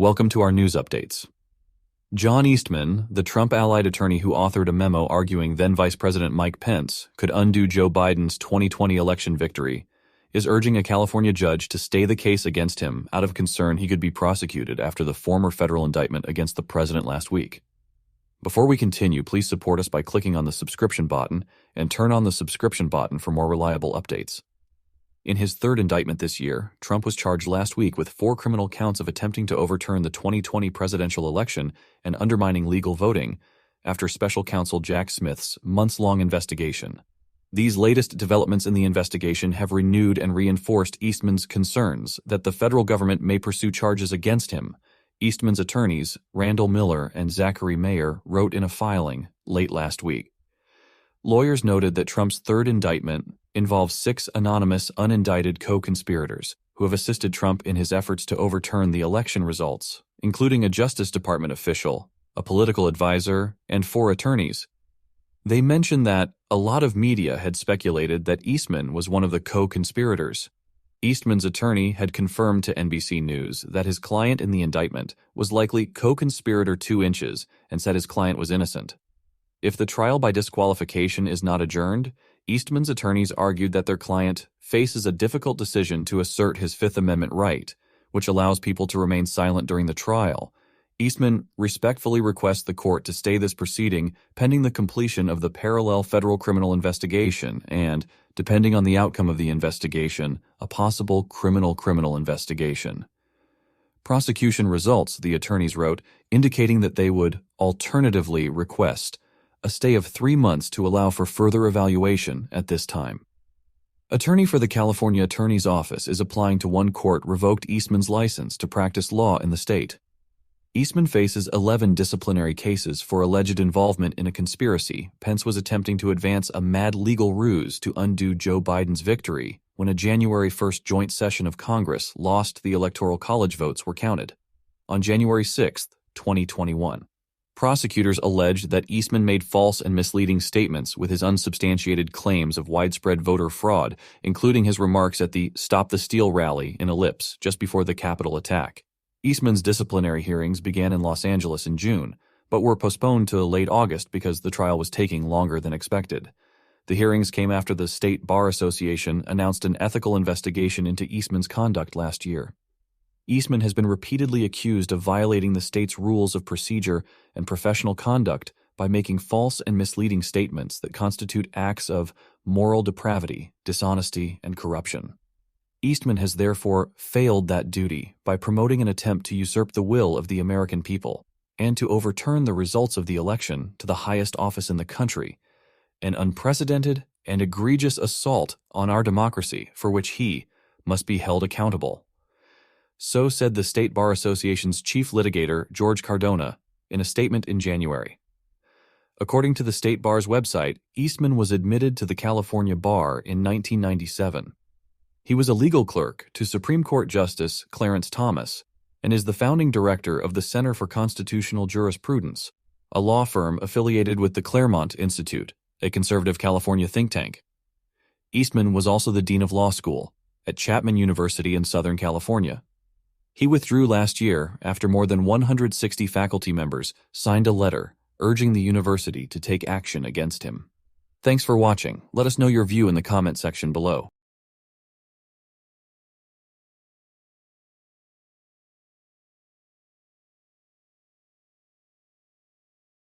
Welcome to our news updates. John Eastman, the Trump allied attorney who authored a memo arguing then-Vice President Mike Pence could undo Joe Biden's 2020 election victory, is urging a California judge to stay the case against him out of concern he could be prosecuted after the former federal indictment against the president last week. Before we continue, please support us by clicking on the subscription button and turn on the subscription button for more reliable updates. In his third indictment this year, Trump was charged last week with 4 criminal counts of attempting to overturn the 2020 presidential election and undermining legal voting after special counsel Jack Smith's months-long investigation. These latest developments in the investigation have renewed and reinforced Eastman's concerns that the federal government may pursue charges against him. Eastman's attorneys, Randall Miller and Zachary Mayer, wrote in a filing late last week. Lawyers noted that Trump's third indictment involves 6 anonymous, unindicted co-conspirators who have assisted Trump in his efforts to overturn the election results, including a Justice Department official, a political advisor, and 4 attorneys. They mentioned that a lot of media had speculated that Eastman was one of the co-conspirators. Eastman's attorney had confirmed to NBC News that his client in the indictment was likely co-conspirator 2 inches and said his client was innocent. If the trial by disqualification is not adjourned, Eastman's attorneys argued that their client faces a difficult decision to assert his Fifth Amendment right, which allows people to remain silent during the trial. Eastman respectfully requests the court to stay this proceeding pending the completion of the parallel federal criminal investigation and, depending on the outcome of the investigation, a possible criminal investigation. Prosecution results, the attorneys wrote, indicating that they would alternatively request a stay of 3 months to allow for further evaluation at this time. Attorney for the California Attorney's Office is applying to one court revoked Eastman's license to practice law in the state. Eastman faces 11 disciplinary cases for alleged involvement in a conspiracy. Pence was attempting to advance a mad legal ruse to undo Joe Biden's victory when a January 1st joint session of Congress lost the Electoral College votes were counted. On January 6, 2021. Prosecutors alleged that Eastman made false and misleading statements with his unsubstantiated claims of widespread voter fraud, including his remarks at the Stop the Steal rally in Ellipse just before the Capitol attack. Eastman's disciplinary hearings began in Los Angeles in June, but were postponed to late August because the trial was taking longer than expected. The hearings came after the State Bar Association announced an ethical investigation into Eastman's conduct last year. Eastman has been repeatedly accused of violating the state's rules of procedure and professional conduct by making false and misleading statements that constitute acts of moral depravity, dishonesty, and corruption. Eastman has therefore failed that duty by promoting an attempt to usurp the will of the American people and to overturn the results of the election to the highest office in the country, an unprecedented and egregious assault on our democracy for which he must be held accountable. So said the State Bar Association's chief litigator, George Cardona, in a statement in January. According to the State Bar's website, Eastman was admitted to the California Bar in 1997. He was a legal clerk to Supreme Court Justice Clarence Thomas and is the founding director of the Center for Constitutional Jurisprudence, a law firm affiliated with the Claremont Institute, a conservative California think tank. Eastman was also the dean of law school at Chapman University in Southern California. He withdrew last year after more than 160 faculty members signed a letter urging the university to take action against him. Thanks for watching. Let us know your view in the comment section below.